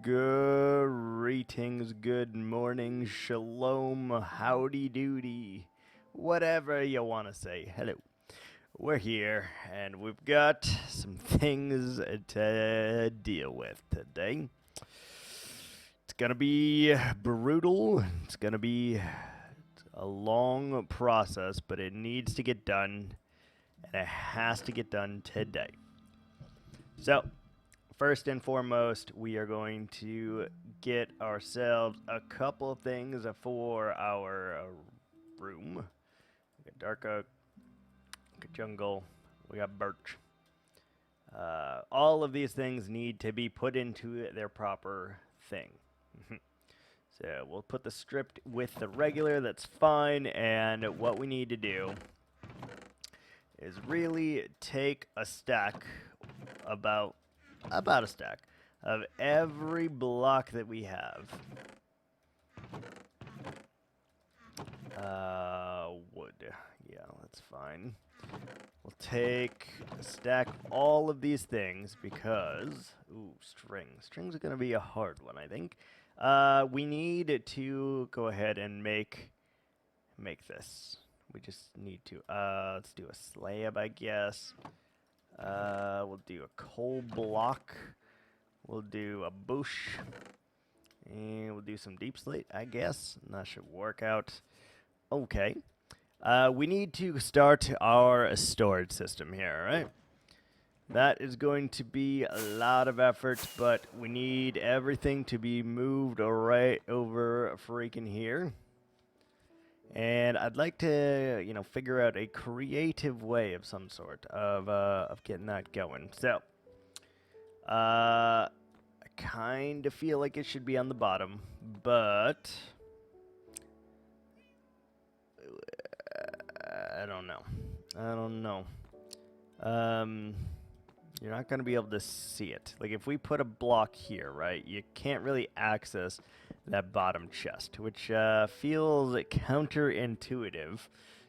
Greetings, good morning, shalom, howdy doody, whatever you want to say. Hello. We're here, and we've got some things to deal with today. It's gonna be brutal. It's gonna be a long process, but it needs to get done, and it has to get done today. So, first and foremost, we are going to get ourselves a couple of things for our room. We got dark oak, we got jungle, we got birch. All of these things need to be put into their proper thing. So we'll put the stripped with the regular, that's fine, and what we need to do is really take a stack, about a stack, of every block that we have. Wood. Yeah, that's fine. We'll take a stack of all of these things because... Ooh, string. String's are going to be a hard one, I think. We need to go ahead and make this. We just need to... let's do a slab, I guess. We'll do a coal block. We'll do a bush. And we'll do some deep slate, I guess. And that should work out okay. We need to start our storage system here, right? That is going to be a lot of effort, but we need everything to be moved right over freaking here. And I'd like to, figure out a creative way of some sort of getting that going. So, I kind of feel like it should be on the bottom, but I don't know. You're not going to be able to see it. Like, if we put a block here, right, you can't really access that bottom chest, which feels counterintuitive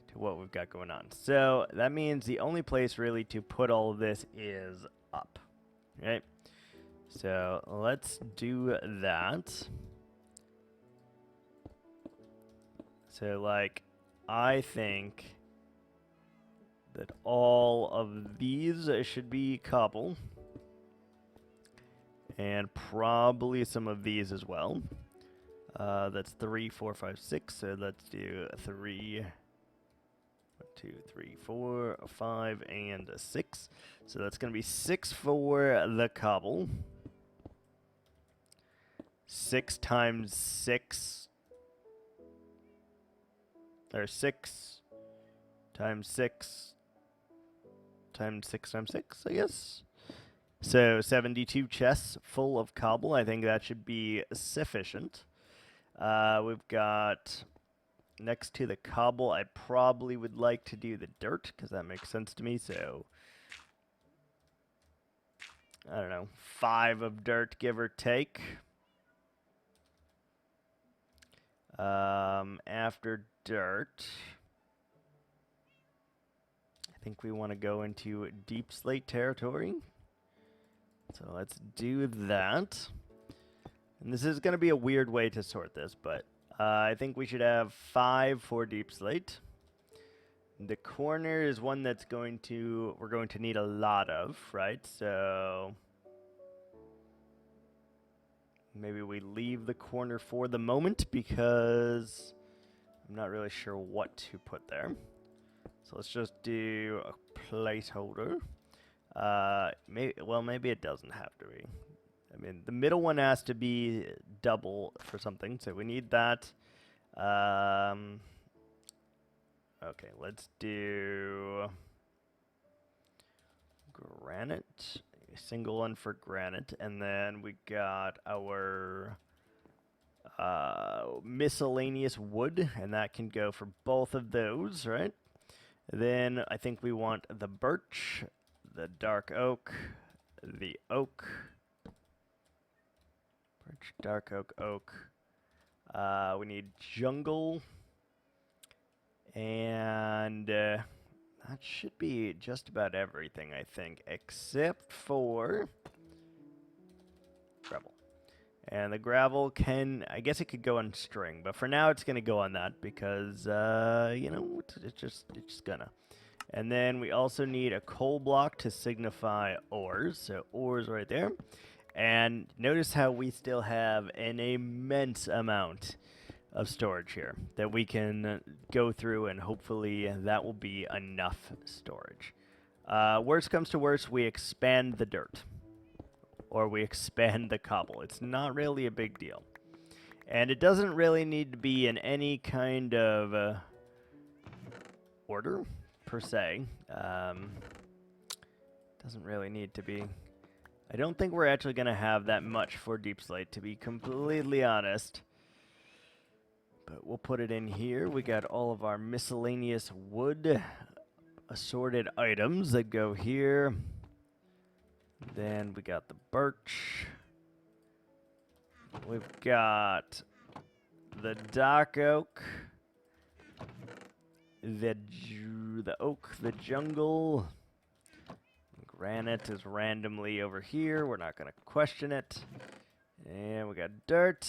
to what we've got going on. So that means the only place really to put all of this is up, right? So let's do that. So, like, I think that all of these should be cobble, and probably some of these as well. That's 3, 4, 5, 6. So let's do 3, 1, 2, 3, 4, 5, and 6. So that's going to be 6 for the cobble. 6 times 6. Or 6 times 6 times 6 times 6, I guess. So 72 chests full of cobble. I think that should be sufficient. We've got, next to the cobble, I probably would like to do the dirt, because that makes sense to me. So, I don't know, 5 of dirt, give or take. After dirt, I think we want to go into deep slate territory. So let's do that. And this is going to be a weird way to sort this, but I think we should have 5 for deep slate. The corner is one that's we're going to need a lot of, right? So maybe we leave the corner for the moment because I'm not really sure what to put there. So let's just do a placeholder. Maybe it doesn't have to be. I mean, the middle one has to be double for something, so we need that. Okay, let's do granite. A single one for granite, and then we got our miscellaneous wood, and that can go for both of those, right? Then I think we want the birch, the dark oak, the oak, birch, dark oak, oak. We need jungle, and that should be just about everything, I think, except for Rebel. And the gravel can, I guess it could go on string, but for now it's going to go on that because, you know, it's just gonna. And then we also need a coal block to signify ores. So ores right there. And notice how we still have an immense amount of storage here that we can go through, and hopefully that will be enough storage. Worst comes to worst, we expand the dirt. Or we expand the cobble. It's not really a big deal. And it doesn't really need to be in any kind of order, per se. Doesn't really need to be. I don't think we're actually going to have that much for Deep Slate, to be completely honest. But we'll put it in here. We got all of our miscellaneous wood assorted items that go here. Then we got the birch. We've got the dark oak. The oak, the jungle. Granite is randomly over here. We're not going to question it. And we got dirt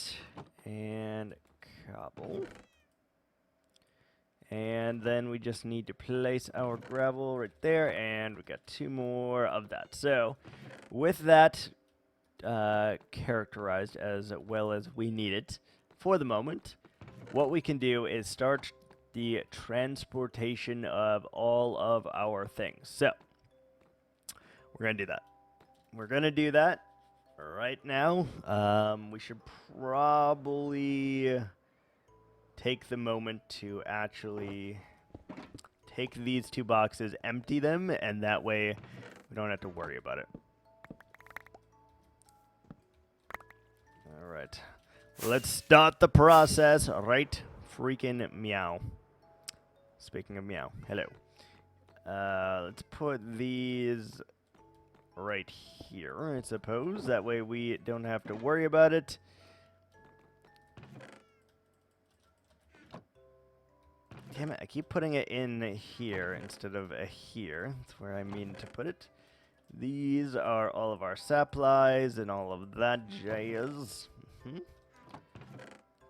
and cobble. And then we just need to place our gravel right there, and we got 2 more of that. So with that characterized as well as we need it for the moment, what we can do is start the transportation of all of our things. So we're going to do that. We're going to do that right now. We should probably take the moment to actually take these 2 boxes, empty them, and that way we don't have to worry about it. All right. Let's start the process right freaking meow. Speaking of meow, hello. Let's put these right here, I suppose. That way we don't have to worry about it. Damn it, I keep putting it in here instead of here. That's where I mean to put it. These are all of our supplies and all of that jazz.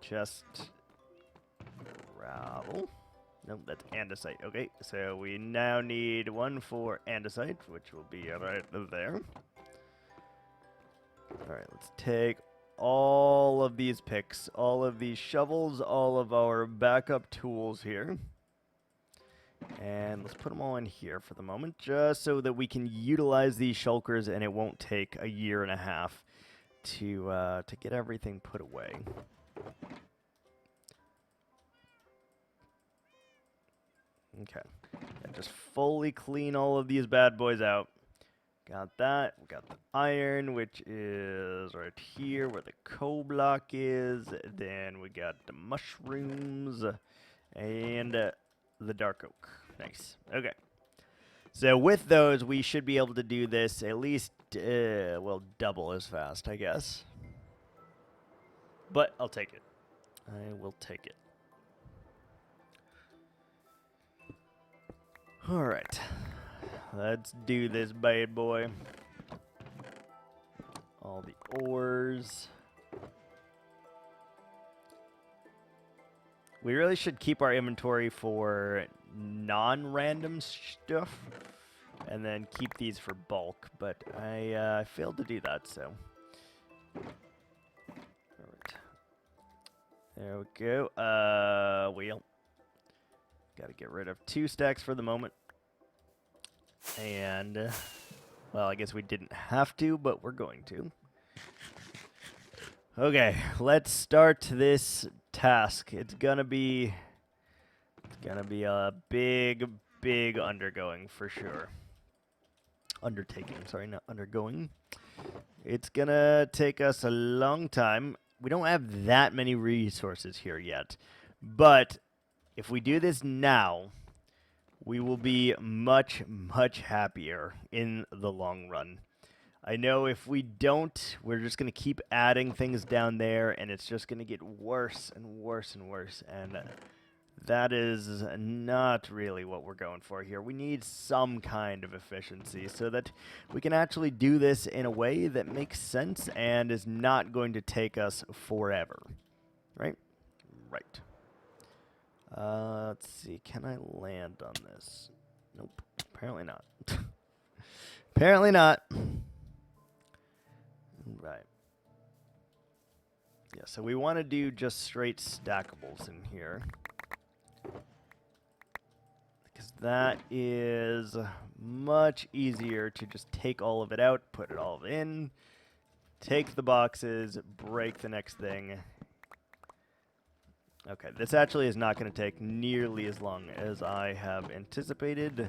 Just gravel. Nope, that's andesite. Okay, so we now need 1 for andesite, which will be right there. Alright, let's take all of these picks, all of these shovels, all of our backup tools here. And let's put them all in here for the moment, just so that we can utilize these shulkers and it won't take a year and a half to get everything put away. Okay, and just fully clean all of these bad boys out. Got that. We got the iron, which is right here where the coal block is. Then we got the mushrooms and the dark oak. Nice. Okay. So with those, we should be able to do this at least, well, double as fast, I guess. But I'll take it. I will take it. All right. Let's do this bad boy. All the ores. We really should keep our inventory for non-random stuff, and then keep these for bulk, but I failed to do that, so. All right. There we go. Wheel. Gotta get rid of 2 stacks for the moment. And, well, I guess we didn't have to, but we're going to. Okay, let's start this task. It's gonna be a big undergoing for sure. Undertaking, sorry, not undergoing. It's gonna take us a long time. We don't have that many resources here yet, but if we do this now, we will be much happier in the long run. I know if we don't, we're just going to keep adding things down there, and it's just going to get worse and worse and worse, and that is not really what we're going for here. We need some kind of efficiency so that we can actually do this in a way that makes sense and is not going to take us forever. Right? Right. Let's see. Can I land on this? Nope. Apparently not. Apparently not. Right. Yeah, so we want to do just straight stackables in here. Because that is much easier to just take all of it out, put it all in, take the boxes, break the next thing. Okay, this actually is not going to take nearly as long as I have anticipated.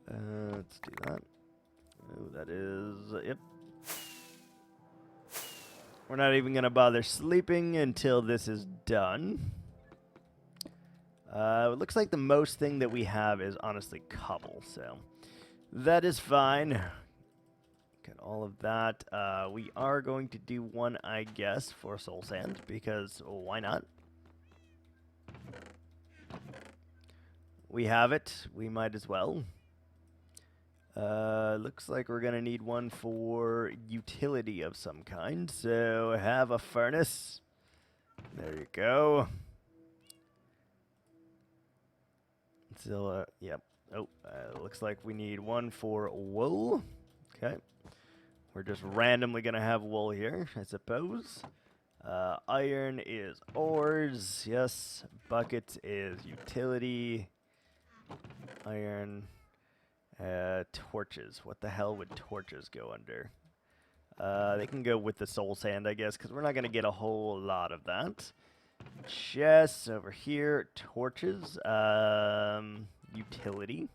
Let's do that. Oh, that is, yep. We're not even going to bother sleeping until this is done. It looks like the most thing that we have is honestly cobble, so that is fine. Get all of that. We are going to do one, I guess, for soul sand, because why not? We have it. We might as well. Looks like we're going to need one for utility of some kind. So have a furnace. There you go. So, yep. Oh, looks like we need one for wool. Okay. We're just randomly going to have wool here, I suppose. Iron is ores. Yes. Buckets is utility. Iron. Torches. What the hell would torches go under? They can go with the soul sand, I guess, because we're not going to get a whole lot of that. Chests over here. Torches. Utility.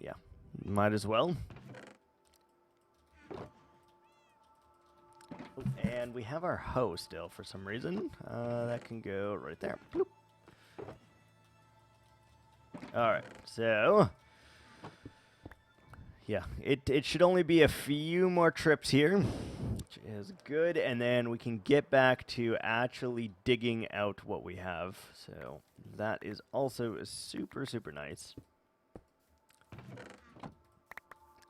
Yeah. Might as well. And we have our hoe still for some reason. That can go right there. Bloop. Alright, so yeah, it should only be a few more trips here, which is good, and then we can get back to actually digging out what we have. So that is also super, super nice.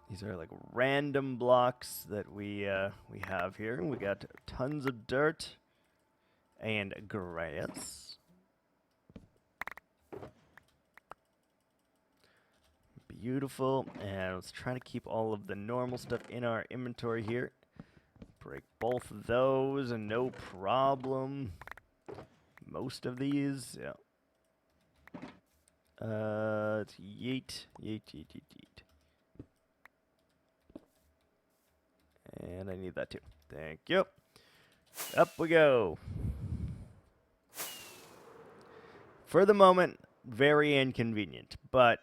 These are like random blocks that we have here. We got tons of dirt and grass. Beautiful, and let's try to keep all of the normal stuff in our inventory here. Break both of those, and no problem. Most of these, yeah. Let's yeet, yeet, yeet, yeet, yeet. And I need that too. Thank you. Up we go. For the moment, very inconvenient, but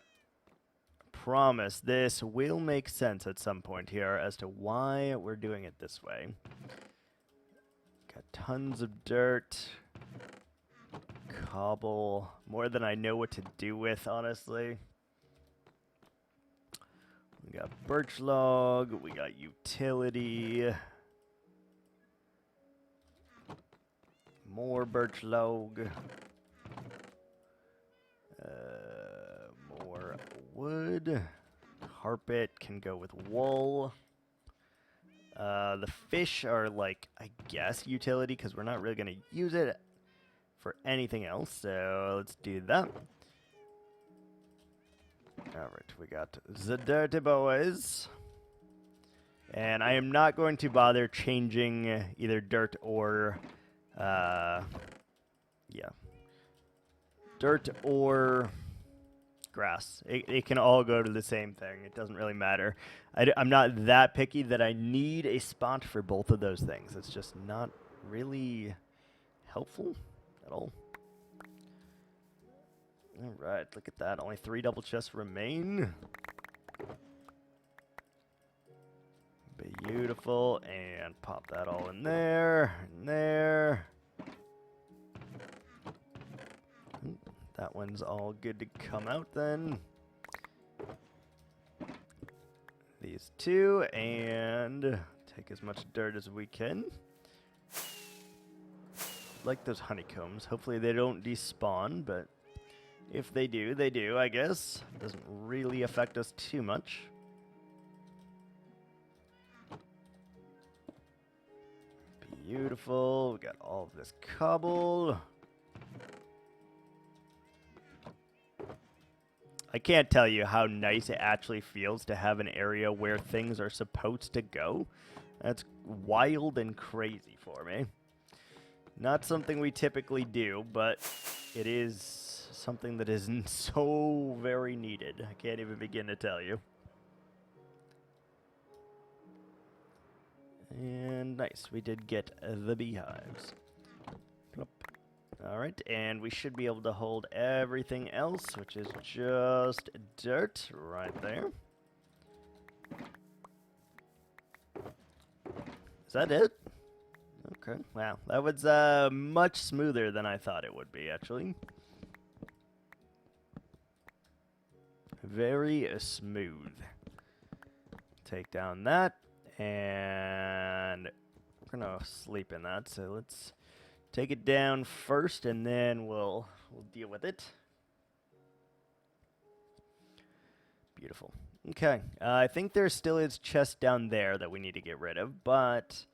promise this will make sense at some point here as to why we're doing it this way. Got tons of dirt, cobble, more than I know what to do with, honestly. We got birch log, we got utility, more birch log, more wood. Carpet can go with wool. The fish are like, I guess, utility because we're not really going to use it for anything else. So let's do that. Alright, we got the dirty boys. And I am not going to bother changing either dirt or, yeah. Dirt or grass. It can all go to the same thing. It doesn't really matter. I'm not that picky that I need a spot for both of those things. It's just not really helpful at all. All right, look at that. Only 3 double chests remain. Beautiful. And pop that all in there. In there. That one's all good to come out then. These 2 and Take as much dirt as we can. Like those honeycombs. Hopefully they don't despawn, but if they do, they do, I guess. It doesn't really affect us too much. Beautiful. We got all of this cobble. I can't tell you how nice it actually feels to have an area where things are supposed to go. That's wild and crazy for me. Not something we typically do, but it is something that is so very needed. I can't even begin to tell you. And nice, we did get the beehives. Plop. All right, and we should be able to hold everything else, which is just dirt right there. Is that it? Okay, wow, that was much smoother than I thought it would be, actually. Very smooth. Take down that, and we're gonna sleep in that, so let's take it down first, and then we'll deal with it. Beautiful. Okay, I think there still is chest down there that we need to get rid of, but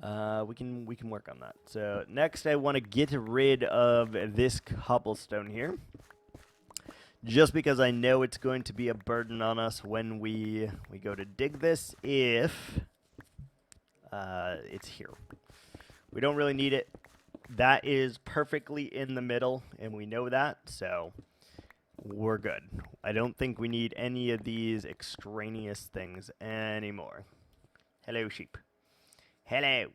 we can work on that. So next, I want to get rid of this cobblestone here, just because I know it's going to be a burden on us when we go to dig this. If it's here, we don't really need it. That is perfectly in the middle, and we know that, so we're good. I don't think we need any of these extraneous things anymore. Hello, sheep. Hello.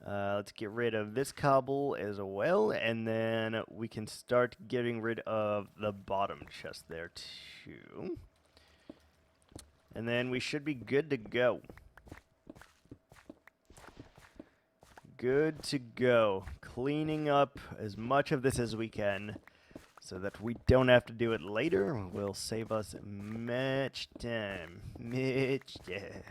Let's get rid of this cobble as well, and then we can start getting rid of the bottom chest there, too. And then we should be good to go. Good to go. Cleaning up as much of this as we can so that we don't have to do it later. Will save us much time. Much time.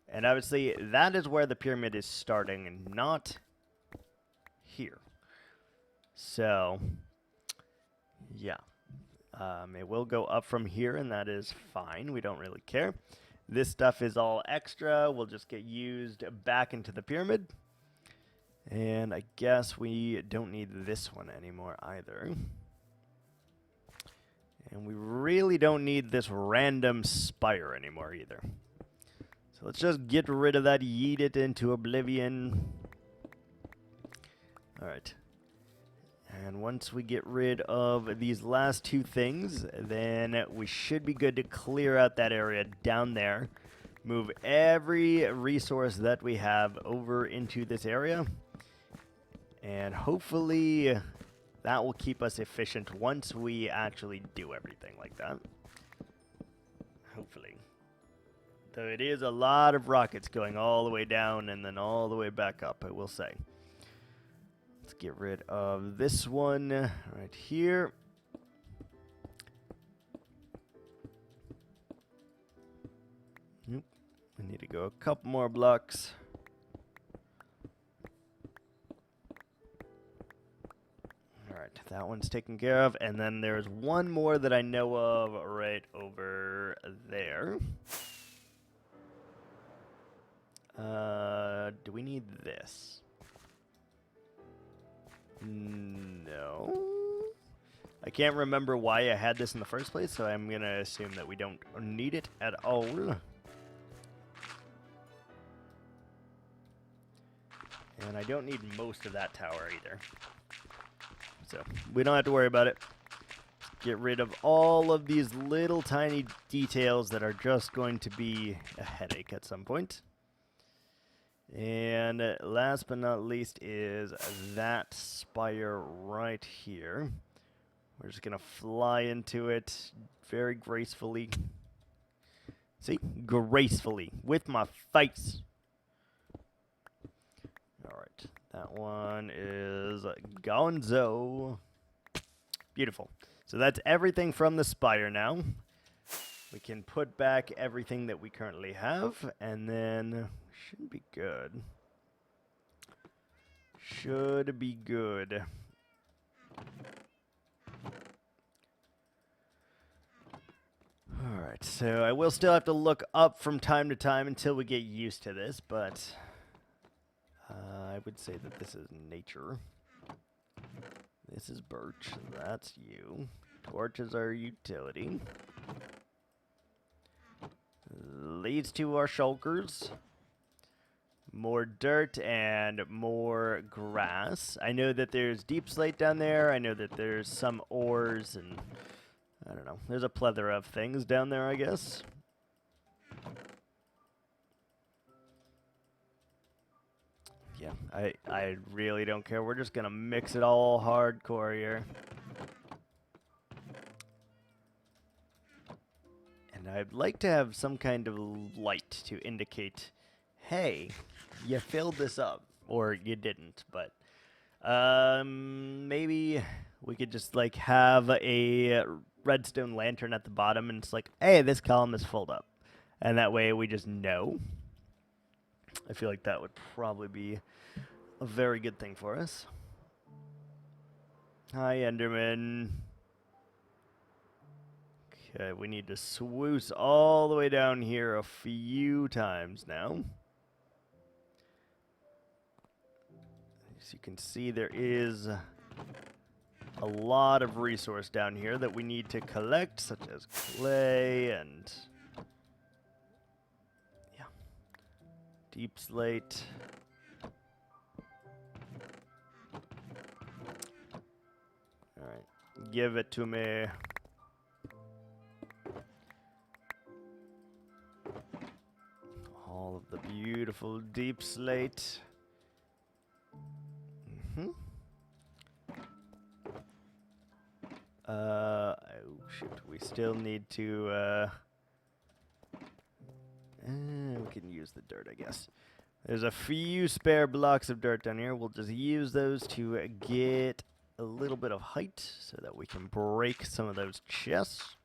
And obviously, that is where the pyramid is starting, and not here. So, yeah. It will go up from here, and that is fine. We don't really care. This stuff is all extra. We'll just get used back into the pyramid. And I guess we don't need this one anymore either. And we really don't need this random spire anymore either. So let's just get rid of that, yeet it into oblivion. Alright. And once we get rid of these last two things, then we should be good to clear out that area down there. Move every resource that we have over into this area. And hopefully that will keep us efficient once we actually do everything like that. Hopefully. Though it is a lot of rockets going all the way down and then all the way back up, I will say. Let's get rid of this one right here. Nope. We need to go a couple more blocks. Alright, that one's taken care of. And then there's one more that I know of right over there. Do we need this? No. I can't remember why I had this in the first place, so I'm going to assume that we don't need it at all. And I don't need most of that tower either. So we don't have to worry about it. Get rid of all of these little tiny details that are just going to be a headache at some point. And last but not least is that spire right here. We're just going to fly into it very gracefully. See? Gracefully. With my face. Alright. That one is gonzo. Beautiful. So that's everything from the spire now. We can put back everything that we currently have, and then should be good. Should be good. Alright, so I will still have to look up from time to time until we get used to this, but I would say that this is nature. This is birch, that's you. Torch is our utility. Leads to our shulkers. More dirt and more grass. I know that there's deep slate down there. I know that there's some ores and I don't know. There's a plethora of things down there, I guess. Yeah, I really don't care. We're just gonna mix it all hardcore here. And I'd like to have some kind of light to indicate, hey, you filled this up, or you didn't, but maybe we could just like have a redstone lantern at the bottom and it's like, hey, this column is filled up. And that way we just know. I feel like that would probably be a very good thing for us. Hi, Enderman. Okay, we need to swoosh all the way down here a few times now. As you can see, there is a lot of resource down here that we need to collect, such as clay and deep slate. Alright, give it to me. All of the beautiful deep slate. Oh shoot, we still need to, we can use the dirt, I guess. There's a few spare blocks of dirt down here. We'll just use those to get a little bit of height so that we can break some of those chests.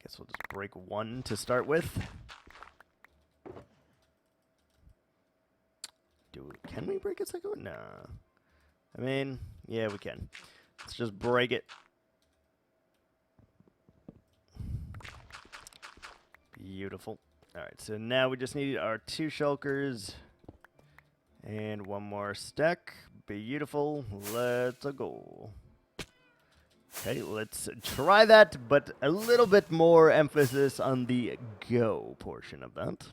Guess we'll just break one to start with. Can we break a second one? Nah. I mean, yeah, we can. Let's just break it. Beautiful. Alright, so now we just need our 2 shulkers and 1 more stack. Beautiful. Let's go. Okay, let's try that, but a little bit more emphasis on the go portion of that.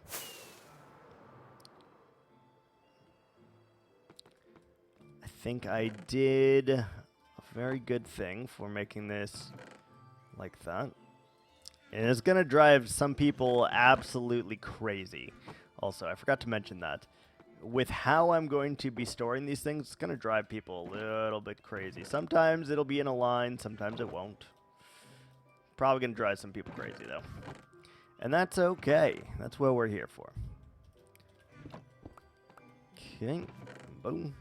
I think I did a very good thing for making this like that. And it's going to drive some people absolutely crazy. Also, I forgot to mention that. With how I'm going to be storing these things, it's going to drive people a little bit crazy. Sometimes it'll be in a line, sometimes it won't. Probably going to drive some people crazy, though. And that's okay. That's what we're here for. Okay, boom.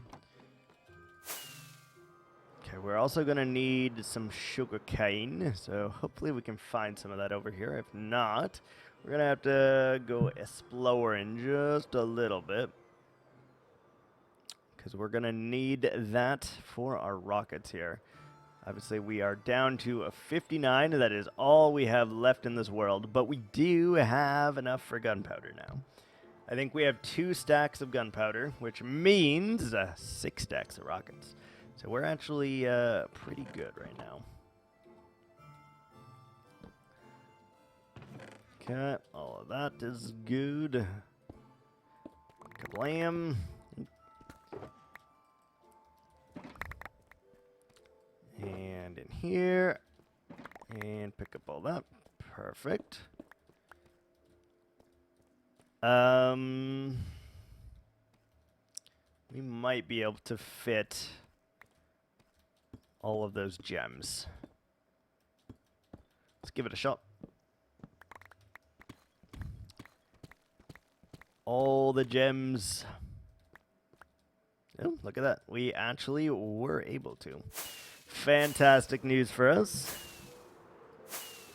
Okay, we're also going to need some sugar cane, so hopefully we can find some of that over here. If not, we're going to have to go exploring just a little bit, because we're going to need that for our rockets here. Obviously, we are down to a 59. That is all we have left in this world, but we do have enough for gunpowder now. I think we have 2 stacks of gunpowder, which means 6 stacks of rockets. So we're actually pretty good right now. Okay, all of that is good. Kablam. And in here. And pick up all that. Perfect. We might be able to fit all of those gems. Let's give it a shot. All the gems. Oh, look at that. We actually were able to. Fantastic news for us.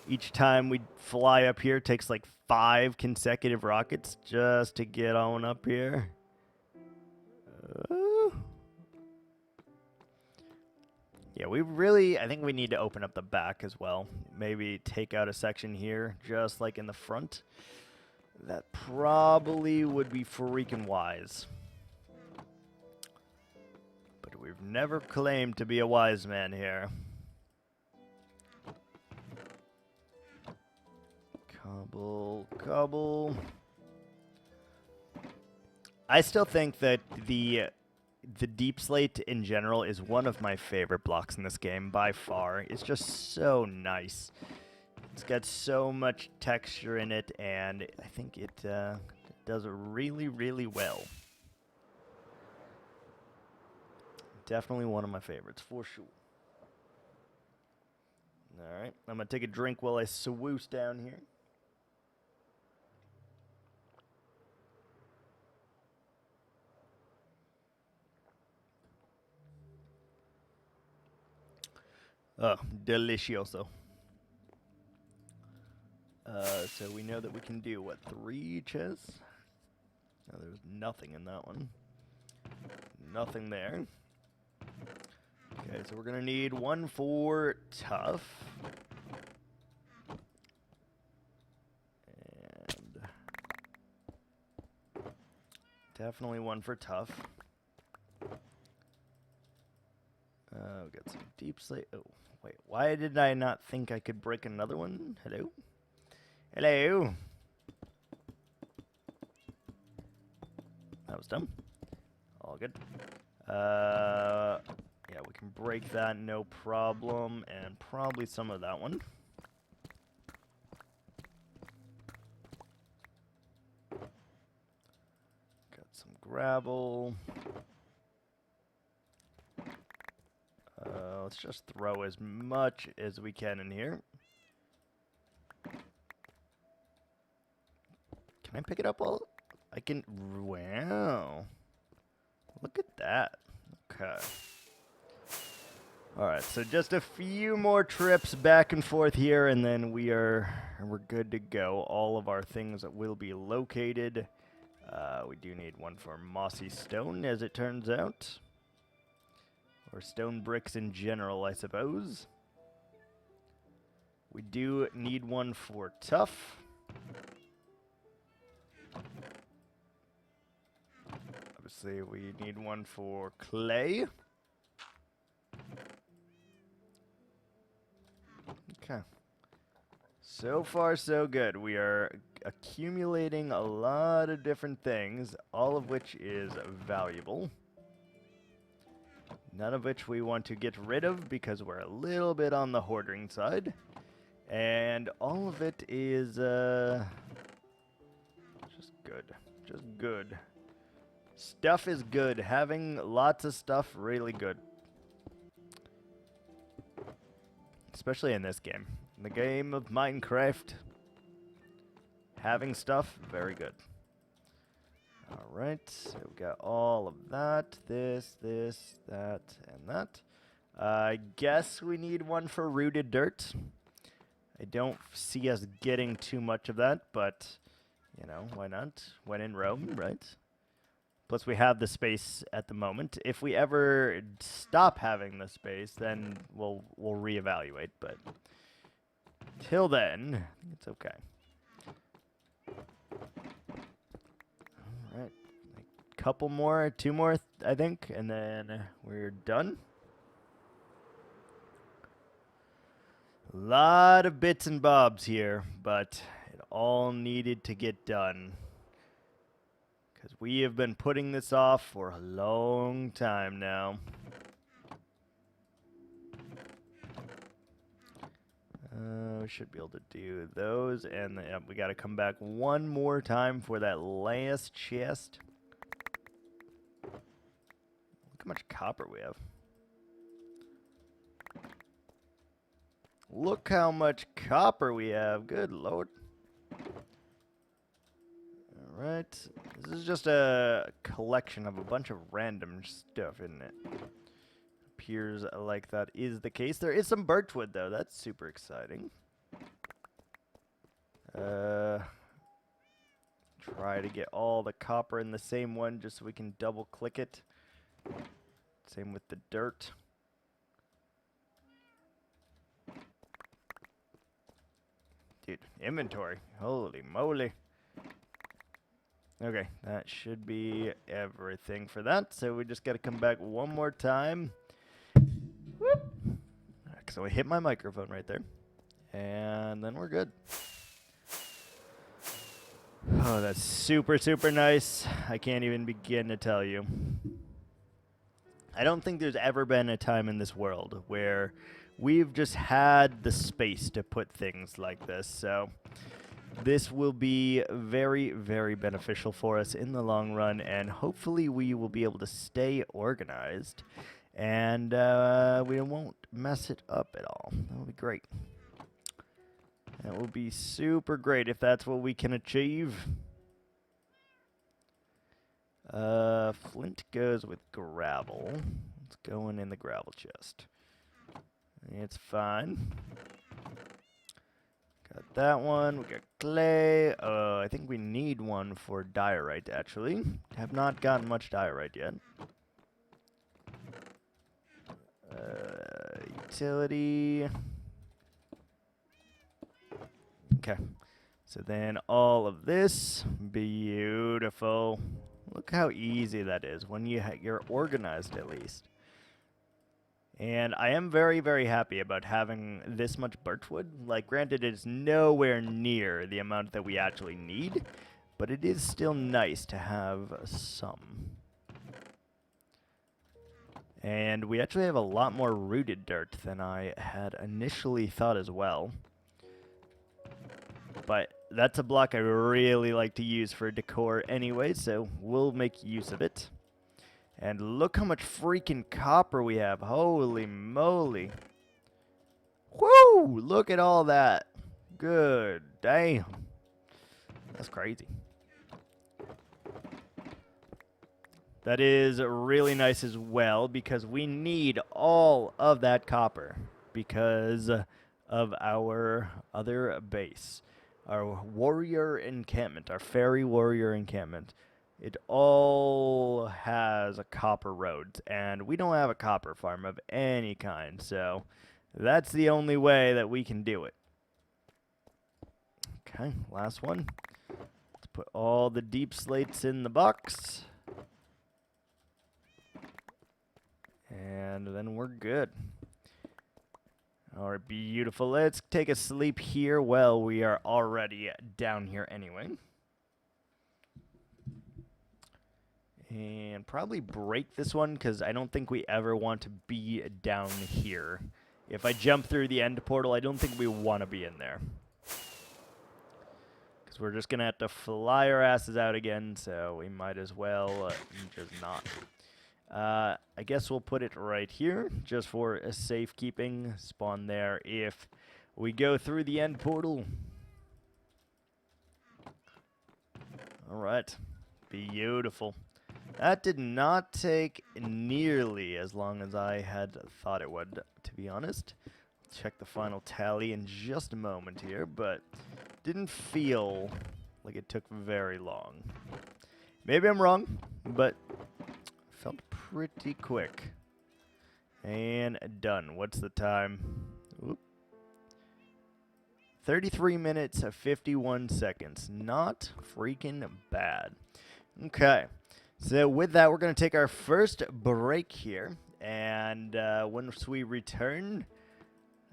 Each time we fly up here, it takes like 5 consecutive rockets just to get on up here. Yeah, I think we need to open up the back as well. Maybe take out a section here, just like in the front. That probably would be freaking wise. But we've never claimed to be a wise man here. Cobble, cobble. I still think that the deep slate in general is one of my favorite blocks in this game by far. It's just so nice. It's got so much texture in it, and I think it does it really, really well. Definitely one of my favorites, for sure. Alright, I'm going to take a drink while I swoosh down here. Oh, delicioso. So we know that we can do, what, 3 chests? No, there's nothing in that one. Nothing there. Okay, so we're going to need 1 for tough. And definitely 1 for tough. We got some deep slate. Oh, wait. Why did I not think I could break another one? Hello? Hello? That was dumb. All good. Yeah, we can break that, no problem. And probably some of that one. Got some gravel. Let's just throw as much as we can in here. Can I pick it up all? I can. Wow. Look at that. Okay. Alright, so just a few more trips back and forth here, and then we're good to go. All of our things will be located. We do need 1 for mossy stone, as it turns out. Or stone bricks in general, I suppose. We do need 1 for tough. Obviously, we need 1 for clay. Okay. So far, so good. We are accumulating a lot of different things, all of which is valuable. None of which we want to get rid of because we're a little bit on the hoarding side. And all of it is just good. Just good. Stuff is good. Having lots of stuff, really good. Especially in this game. In the game of Minecraft, having stuff, very good. Alright, so we got all of that, this, that, and that. I guess we need 1 for rooted dirt. I don't see us getting too much of that, but, you know, why not? When in Rome, right? Plus we have the space at the moment. If we ever stop having the space, then we'll reevaluate, but till then, it's okay. Alright, a couple more, 2 more, I think, and then we're done. A lot of bits and bobs here, but it all needed to get done. Because we have been putting this off for a long time now. We should be able to do those, and we got to come back 1 more time for that last chest. Look how much copper we have. Look how much copper we have. Good lord. Alright. This is just a collection of a bunch of random stuff, isn't it? Appears like that is the case. There is some birchwood, though. That's super exciting. Try to get all the copper in the same one just so we can double click it. Same with the dirt. Dude, inventory. Holy moly. Okay, that should be everything for that. So we just got to come back one more time. Whoop. So I hit my microphone right there. And then we're good. Oh, that's super, super nice. I can't even begin to tell you. I don't think there's ever been a time in this world where we've just had the space to put things like this. So this will be very, very beneficial for us in the long run. And hopefully we will be able to stay organized. And we won't mess it up at all. That will be great. That will be super great if that's what we can achieve. Flint goes with gravel. It's going in the gravel chest. It's fine. Got that one. We got clay. I think we need one for diorite, actually. Have not gotten much diorite yet. Utility. Okay, so then all of this, beautiful. Look how easy that is when you're organized at least. And I am very, very happy about having this much birchwood. Like, granted, it's nowhere near the amount that we actually need, but it is still nice to have some. And we actually have a lot more rooted dirt than I had initially thought as well. But that's a block I really like to use for decor anyway, so we'll make use of it. And look how much freaking copper we have. Holy moly. Woo! Look at all that. Good damn. That's crazy. That is really nice as well because we need all of that copper because of our other base. Our warrior encampment, our fairy warrior encampment. It all has a copper road, and we don't have a copper farm of any kind, so that's the only way that we can do it. Okay, last one. Let's put all the deep slates in the box. And then we're good. All right, beautiful. Let's take a sleep here. Well, we are already down here anyway. And probably break this one because I don't think we ever want to be down here. If I jump through the end portal, I don't think we want to be in there. Because we're just going to have to fly our asses out again, so we might as well just not. I guess we'll put it right here, just for a safekeeping. Spawn there if we go through the end portal. Alright. Beautiful. That did not take nearly as long as I had thought it would, to be honest. Check the final tally in just a moment here, but didn't feel like it took very long. Maybe I'm wrong, but felt pretty quick. And done. What's the time? Oop. 33 minutes, 51 seconds. Not freaking bad. Okay. So with that, we're going to take our first break here. And once we return,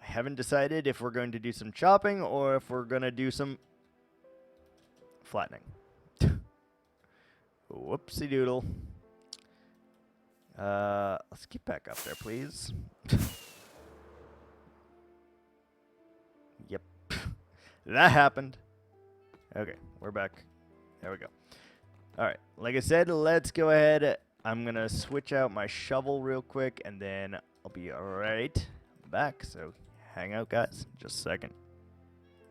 I haven't decided if we're going to do some chopping or if we're going to do some flattening. Whoopsie doodle. Let's get back up there, please. Yep. That happened. Okay, we're back. There we go. Alright, like I said, let's go ahead. I'm going to switch out my shovel real quick, and then I'll be right back. So hang out, guys, just a second.